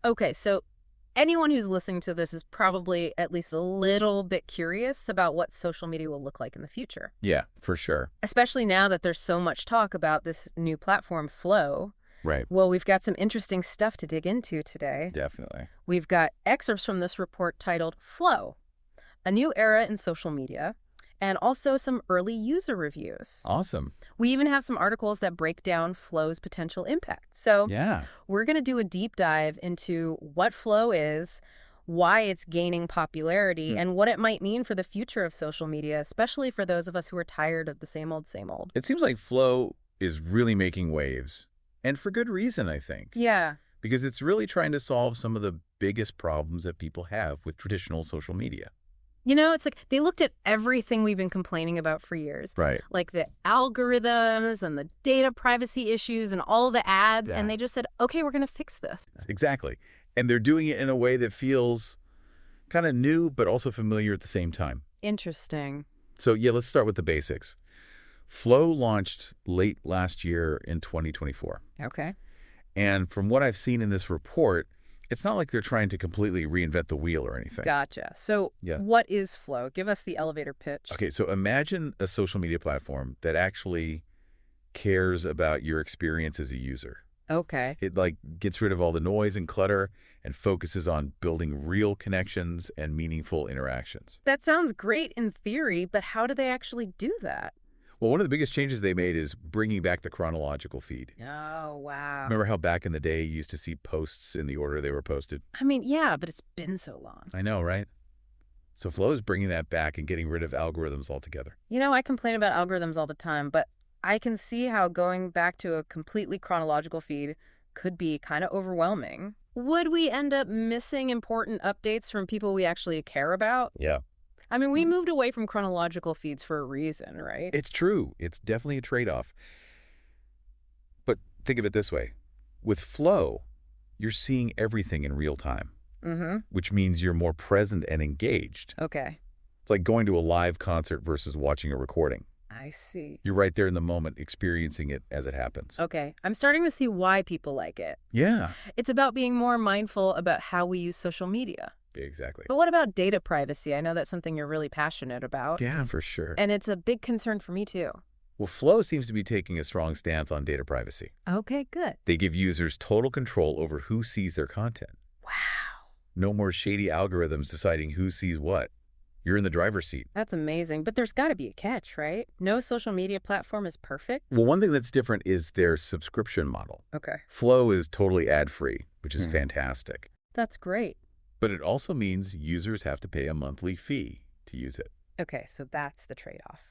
Okay, so anyone who's listening to this is probably at least a little bit curious about what social media will look like in the future. Yeah, for sure. Especially now that there's so much talk about this new platform, Flow. Right. Well, we've got some interesting stuff to dig into today. Definitely. We've got excerpts from this report titled Flow, A New Era in Social Media, and also some early user reviews. Awesome. We even have some articles that break down Flow's potential impact. So Yeah. we're going to do a deep dive into what Flow is, why it's gaining popularity, and what it might mean for the future of social media, especially for those of us who are tired of the same old, same old. It seems like Flow is really making waves, and for good reason, I think. Yeah. Because it's really trying to solve some of the biggest problems that people have with traditional social media. You know, it's like they looked at everything we've been complaining about for years. Right. Like the algorithms and the data privacy issues and all the ads. Yeah. And they just said, okay, we're going to fix this. Exactly. And they're doing it in a way that feels kind of new, but also familiar at the same time. Interesting. So yeah, let's start with the basics. Flow launched late last year in 2024. Okay. And from what I've seen in this report, it's not like they're trying to completely reinvent the wheel or anything. Gotcha. So Yeah. what is Flow? Give us the elevator pitch. Okay, so imagine a social media platform that actually cares about your experience as a user. Okay. It like gets rid of all the noise and clutter and focuses on building real connections and meaningful interactions. That sounds great in theory, but how do they actually do that? Well, one of the biggest changes they made is bringing back the chronological feed. Oh, wow. Remember how back in the day you used to see posts in the order they were posted? I mean, yeah, but it's been so long. I know, right? So Flow is bringing that back and getting rid of algorithms altogether. You know, I complain about algorithms all the time, but I can see how going back to a completely chronological feed could be kind of overwhelming. Would we end up missing important updates from people we actually care about? Yeah. I mean, we moved away from chronological feeds for a reason, right? It's true. It's definitely a trade-off. But think of it this way. With Flow, you're seeing everything in real time, which means you're more present and engaged. Okay. It's like going to a live concert versus watching a recording. I see. You're right there in the moment, experiencing it as it happens. Okay. I'm starting to see why people like it. Yeah. It's about being more mindful about how we use social media. Exactly. But what about data privacy? I know that's something you're really passionate about. Yeah, for sure. And it's a big concern for me, too. Well, Flow seems to be taking a strong stance on data privacy. Okay, good. They give users total control over who sees their content. Wow. No more shady algorithms deciding who sees what. You're in the driver's seat. That's amazing. But there's got to be a catch, right? No social media platform is perfect. Well, one thing that's different is their subscription model. Okay. Flow is totally ad-free, which is fantastic. That's great. But it also means users have to pay a monthly fee to use it. Okay, so that's the trade-off.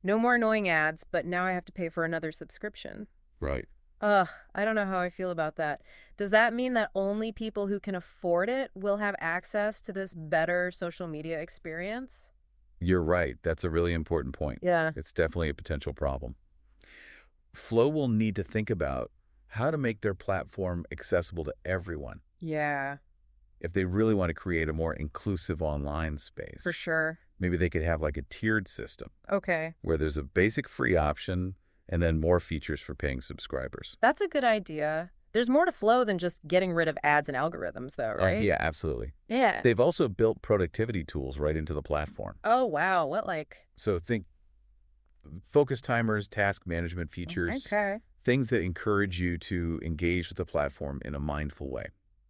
No more annoying ads, but now I have to pay for another subscription. Right. Ugh, I don't know how I feel about that. Does that mean that only people who can afford it will have access to this better social media experience? You're right. That's a really important point. Yeah. It's definitely a potential problem. Flow will need to think about how to make their platform accessible to everyone Yeah, if they really want to create a more inclusive online space. for sure. Maybe they could have like a tiered system Okay. where there's a basic free option and then more features for paying subscribers. That's a good idea. There's more to Flow than just getting rid of ads and algorithms, though, right? Yeah, absolutely. Yeah. They've also built productivity tools right into the platform. Oh, wow. What, like? So think focus timers, task management features, Okay. things that encourage you to engage with the platform in a mindful way.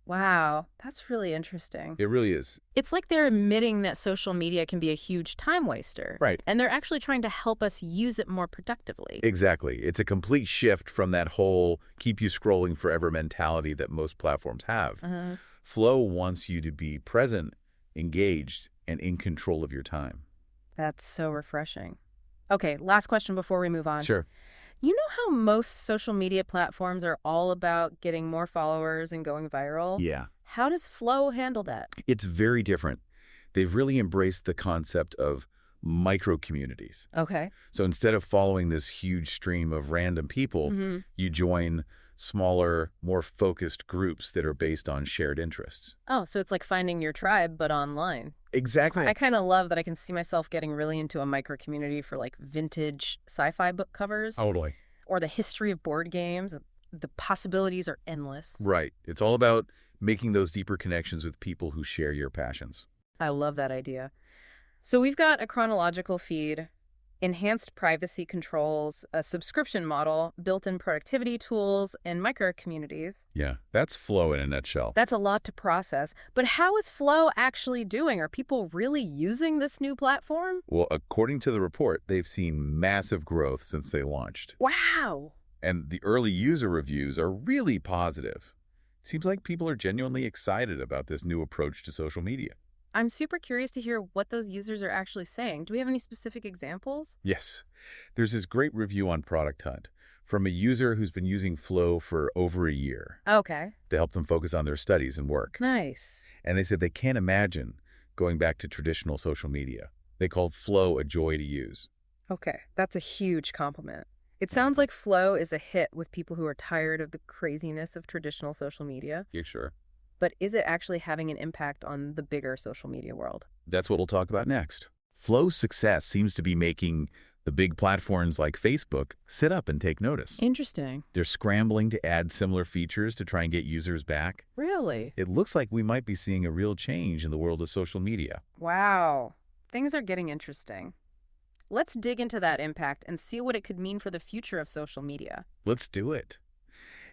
Wow. That's really interesting. It really is. It's like they're admitting that social media can be a huge time waster. Right. And they're actually trying to help us use it more productively. Exactly. It's a complete shift from that whole keep you scrolling forever mentality that most platforms have. Flow wants you to be present, engaged, and in control of your time. That's so refreshing. Okay, last question before we move on. Sure. You know how most social media platforms are all about getting more followers and going viral? Yeah. How does Flow handle that? It's very different. They've really embraced the concept of micro-communities. Okay. So instead of following this huge stream of random people, you join smaller, more focused groups that are based on shared interests. Oh, so it's like finding your tribe, but online. Exactly. I kind of love that I can see myself getting really into a micro community for like vintage sci-fi book covers. Totally. Or the history of board games. The possibilities are endless. Right. It's all about making those deeper connections with people who share your passions. I love that idea. So we've got a chronological feed, enhanced privacy controls, a subscription model, built-in productivity tools, and micro-communities. Yeah, that's Flow in a nutshell. That's a lot to process. But how is Flow actually doing? Are people really using this new platform? Well, according to the report, they've seen massive growth since they launched. Wow. And the early user reviews are really positive. Seems like people are genuinely excited about this new approach to social media. I'm super curious to hear what those users are actually saying. Do we have any specific examples? Yes, there's this great review on Product Hunt from a user who's been using Flow for over a year Okay. to help them focus on their studies and work. Nice. And they said they can't imagine going back to traditional social media. They called Flow a joy to use. Okay, that's a huge compliment. It sounds like Flow is a hit with people who are tired of the craziness of traditional social media. Yeah, sure. But is it actually having an impact on the bigger social media world? That's what we'll talk about next. Flow's success seems to be making the big platforms like Facebook sit up and take notice. Interesting. They're scrambling to add similar features to try and get users back. Really? It looks like we might be seeing a real change in the world of social media. Wow. Things are getting interesting. Let's dig into that impact and see what it could mean for the future of social media. Let's do it.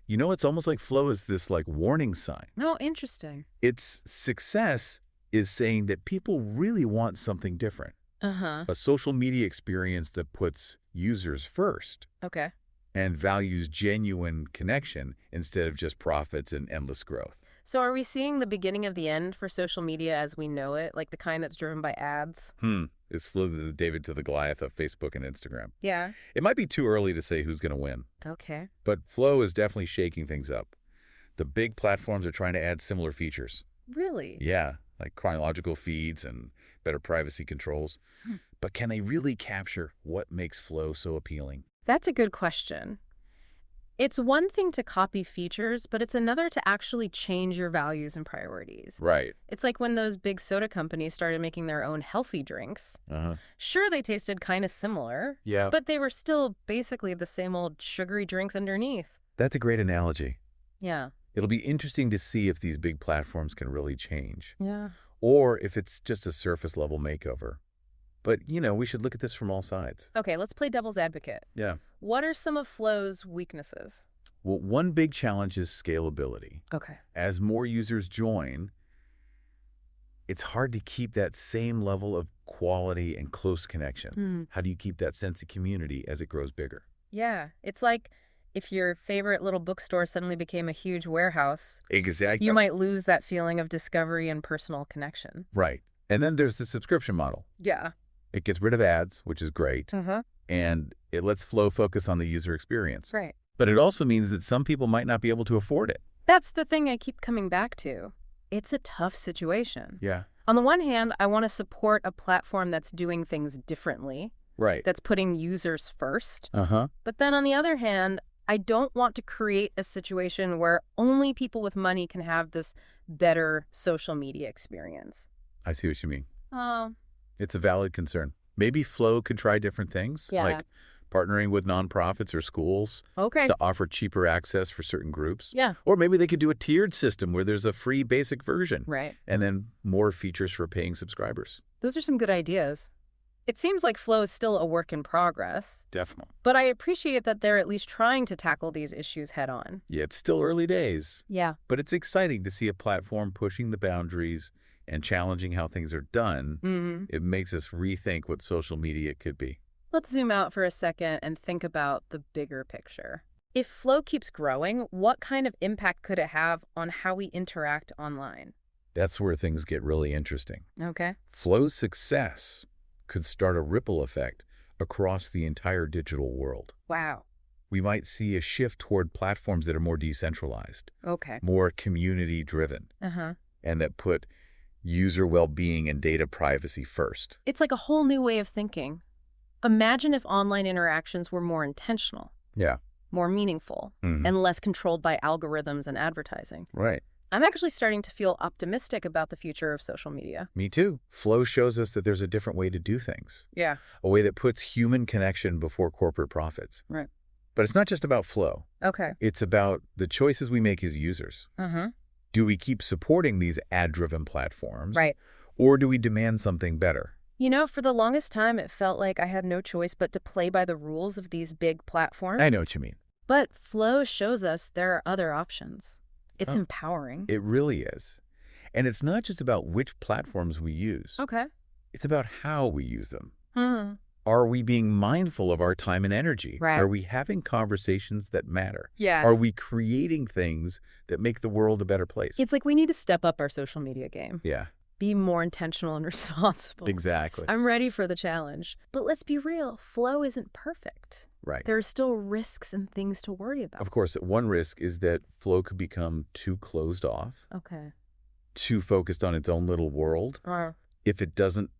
You know, it's almost like Flow is this warning sign. Oh, interesting. Its success is saying that people really want something different. Uh-huh. A social media experience that puts users first Okay. and values genuine connection instead of just profits and endless growth. So are we seeing the beginning of the end for social media as we know it, like the kind that's driven by ads? Is Flow the David to the Goliath of Facebook and Instagram? Yeah. It might be too early to say who's going to win, Okay. but Flow is definitely shaking things up. The big platforms are trying to add similar features. Really? Yeah, like chronological feeds and better privacy controls. But can they really capture what makes Flow so appealing? That's a good question. It's one thing to copy features, but it's another to actually change your values and priorities. Right. It's like when those big soda companies started making their own healthy drinks. Uh-huh. Sure, they tasted kind of similar, Yeah. but they were still basically the same old sugary drinks underneath. That's a great analogy. Yeah. It'll be interesting to see if these big platforms can really change, Yeah. or if it's just a surface-level makeover. But, we should look at this from all sides. Okay, let's play devil's advocate. Yeah. What are some of Flow's weaknesses? Well, one big challenge is scalability. Okay. As more users join, it's hard to keep that same level of quality and close connection. How do you keep that sense of community as it grows bigger? Yeah, it's like if your favorite little bookstore suddenly became a huge warehouse, Exactly. you might lose that feeling of discovery and personal connection. Right. And then there's the subscription model. Yeah. It gets rid of ads, which is great, Uh-huh. and it lets Flow focus on the user experience. Right. But it also means that some people might not be able to afford it. That's the thing I keep coming back to. It's a tough situation. Yeah. On the one hand, I want to support a platform that's doing things differently, Right. that's putting users first. Uh-huh. But then on the other hand, I don't want to create a situation where only people with money can have this better social media experience. I see what you mean. Oh. It's a valid concern. Maybe Flow could try different things, Yeah. like partnering with nonprofits or schools Okay. to offer cheaper access for certain groups. Yeah. Or maybe they could do a tiered system where there's a free basic version Right. and then more features for paying subscribers. Those are some good ideas. It seems like Flow is still a work in progress, Definitely. but I appreciate that they're at least trying to tackle these issues head on. Yeah, it's still early days, Yeah. but it's exciting to see a platform pushing the boundaries and challenging how things are done. Mm-hmm. It makes us rethink what social media could be. Let's zoom out for a second and think about the bigger picture. If Flow keeps growing, what kind of impact could it have on how we interact online? That's where things get really interesting. Okay. Flow's success could start a ripple effect across the entire digital world. Wow. We might see a shift toward platforms that are more decentralized, Okay. more community-driven, Uh-huh. and that put user well-being and data privacy first. It's like a whole new way of thinking. Imagine if online interactions were more intentional, Yeah. more meaningful, and less controlled by algorithms and advertising. Right. I'm actually starting to feel optimistic about the future of social media. Me too. Flow shows us that there's a different way to do things, Yeah. a way that puts human connection before corporate profits. Right. But it's not just about Flow. Okay. It's about the choices we make as users. Uh-huh. Do we keep supporting these ad-driven platforms, Right. or do we demand something better? For the longest time, it felt like I had no choice but to play by the rules of these big platforms. I know what you mean. But Flow shows us there are other options. It's Oh, empowering. it really is. And it's not just about which platforms we use. Okay. It's about how we use them. Hmm. Are we being mindful of our time and energy? Right. Are we having conversations that matter? Yeah. Are we creating things that make the world a better place? It's like we need to step up our social media game. Yeah, Be more intentional and responsible. exactly. I'm ready for the challenge. But let's be real, Flow isn't perfect. Right. There are still risks and things to worry about. Of course, one risk is that flow could become too closed off, Okay. too focused on its own little world. If it doesn't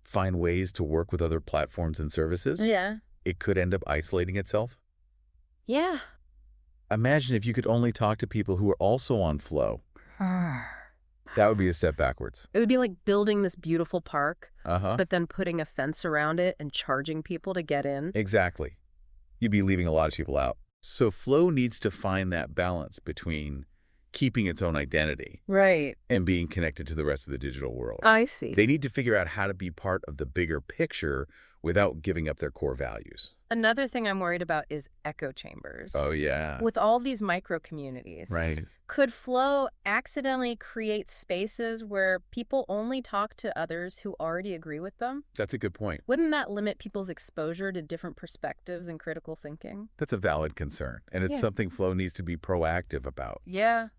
find ways to work with other platforms and services, Yeah. it could end up isolating itself. Yeah. Imagine if you could only talk to people who are also on flow. That would be a step backwards. It would be like building this beautiful park, Uh-huh. but then putting a fence around it and charging people to get in. Exactly. You'd be leaving a lot of people out. So flow needs to find that balance between keeping its own identity Right. and being connected to the rest of the digital world. I see. They need to figure out how to be part of the bigger picture without giving up their core values. Another thing I'm worried about is echo chambers. Oh, yeah. With all these micro communities, Right. could Flow accidentally create spaces where people only talk to others who already agree with them? That's a good point. Wouldn't that limit people's exposure to different perspectives and critical thinking? That's a valid concern, and it's Yeah. something Flow needs to be proactive about. Yeah.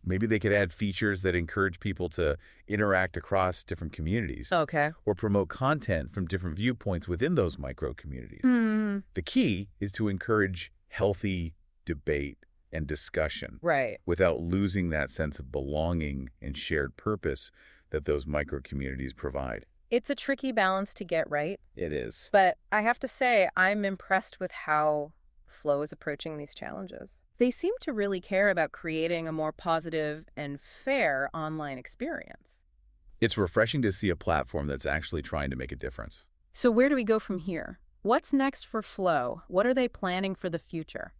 Maybe they could add features that encourage people to interact across different communities Okay. or promote content from different viewpoints within those micro communities. Hmm. The key is to encourage healthy debate and discussion Right. without losing that sense of belonging and shared purpose that those micro communities provide. It's a tricky balance to get right, It is. but I have to say I'm impressed with how Flow is approaching these challenges. They seem to really care about creating a more positive and fair online experience. It's refreshing to see a platform that's actually trying to make a difference. So where do we go from here? What's next for Flow? What are they planning for the future?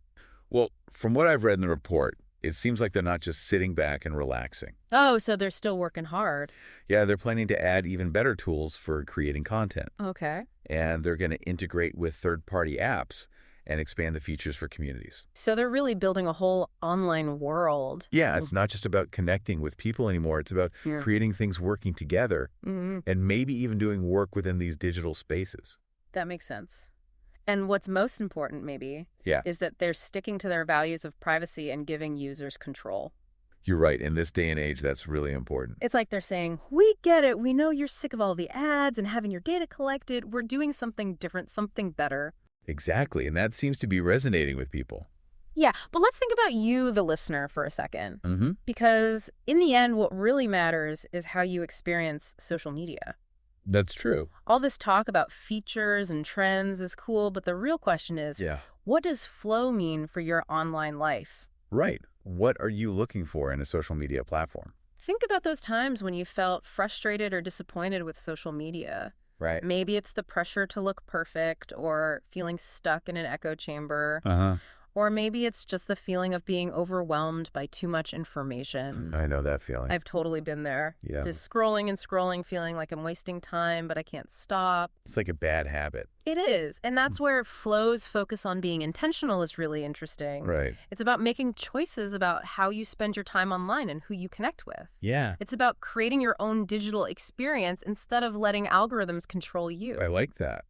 Well, from what I've read in the report, it seems like they're not just sitting back and relaxing. Oh, so they're still working hard. Yeah, they're planning to add even better tools for creating content. Okay. And they're going to integrate with third-party apps and expand the features for communities. So they're really building a whole online world. Yeah, it's not just about connecting with people anymore. It's about Yeah. creating things working together and maybe even doing work within these digital spaces. That makes sense. And what's most important, maybe, Yeah, is that they're sticking to their values of privacy and giving users control. you're right. In this day and age, that's really important. It's like they're saying, we get it. We know you're sick of all the ads and having your data collected. We're doing something different, something better. Exactly, and that seems to be resonating with people. Yeah, but let's think about you, the listener, for a second. Mm-hmm. Because in the end, what really matters is how you experience social media. That's true. All this talk about features and trends is cool, but the real question is, Yeah. what does Flow mean for your online life? Right. What are you looking for in a social media platform? Think about those times when you felt frustrated or disappointed with social media. Right. Maybe it's the pressure to look perfect or feeling stuck in an echo chamber. Uh-huh. Or maybe it's just the feeling of being overwhelmed by too much information. I know that feeling. I've totally been there. Yeah. Just scrolling and scrolling, feeling like I'm wasting time, but I can't stop. It's like a bad habit. It is. And that's where Flow's focus on being intentional is really interesting. Right. It's about making choices about how you spend your time online and who you connect with. Yeah. It's about creating your own digital experience instead of letting algorithms control you. I like that.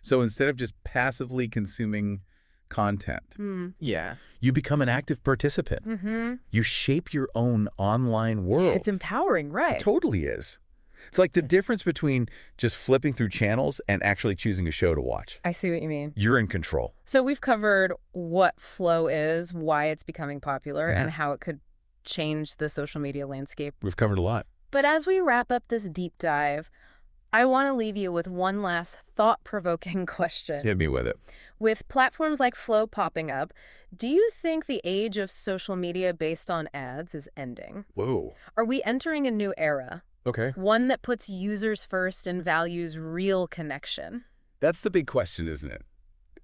So instead of just passively consuming content, Yeah. you become an active participant. Mm-hmm. You shape your own online world. It's empowering, right? It totally is. It's like the difference between just flipping through channels and actually choosing a show to watch. I see what you mean. You're in control. So we've covered what Flow is, why it's becoming popular, and how it could change the social media landscape. We've covered a lot. But as we wrap up this deep dive, I want to leave you with one last thought-provoking question. Hit me with it. With platforms like Flow popping up, do you think the age of social media based on ads is ending? Whoa. Are we entering a new era? Okay. One that puts users first and values real connection? That's the big question, isn't it?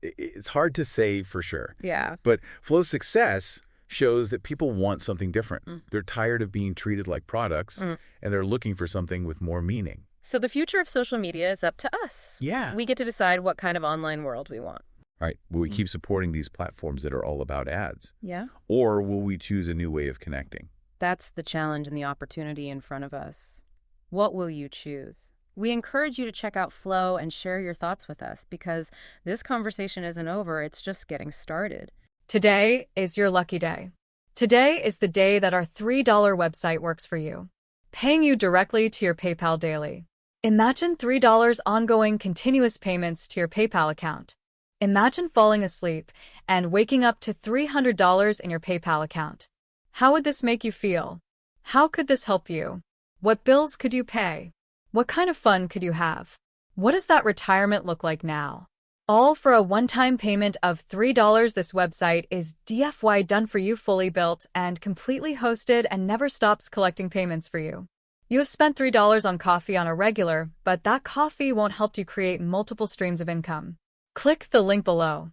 It's hard to say for sure. Yeah. But Flow's success shows that people want something different. Mm. They're tired of being treated like products, and they're looking for something with more meaning. So the future of social media is up to us. Yeah. We get to decide what kind of online world we want. Right. Will we keep supporting these platforms that are all about ads? Yeah. Or will we choose a new way of connecting? That's the challenge and the opportunity in front of us. What will you choose? We encourage you to check out Flow and share your thoughts with us because this conversation isn't over, it's just getting started. Today is your lucky day. Today is the day that our $3 website works for you, paying you directly to your PayPal daily. Imagine $3 ongoing continuous payments to your PayPal account. Imagine falling asleep and waking up to $300 in your PayPal account. How would this make you feel? How could this help you? What bills could you pay? What kind of fun could you have? What does that retirement look like now? All for a one-time payment of $3. This website is DFY done for you, fully built and completely hosted, and never stops collecting payments for you. You have spent $3 on coffee on a regular, but that coffee won't help you create multiple streams of income. Click the link below.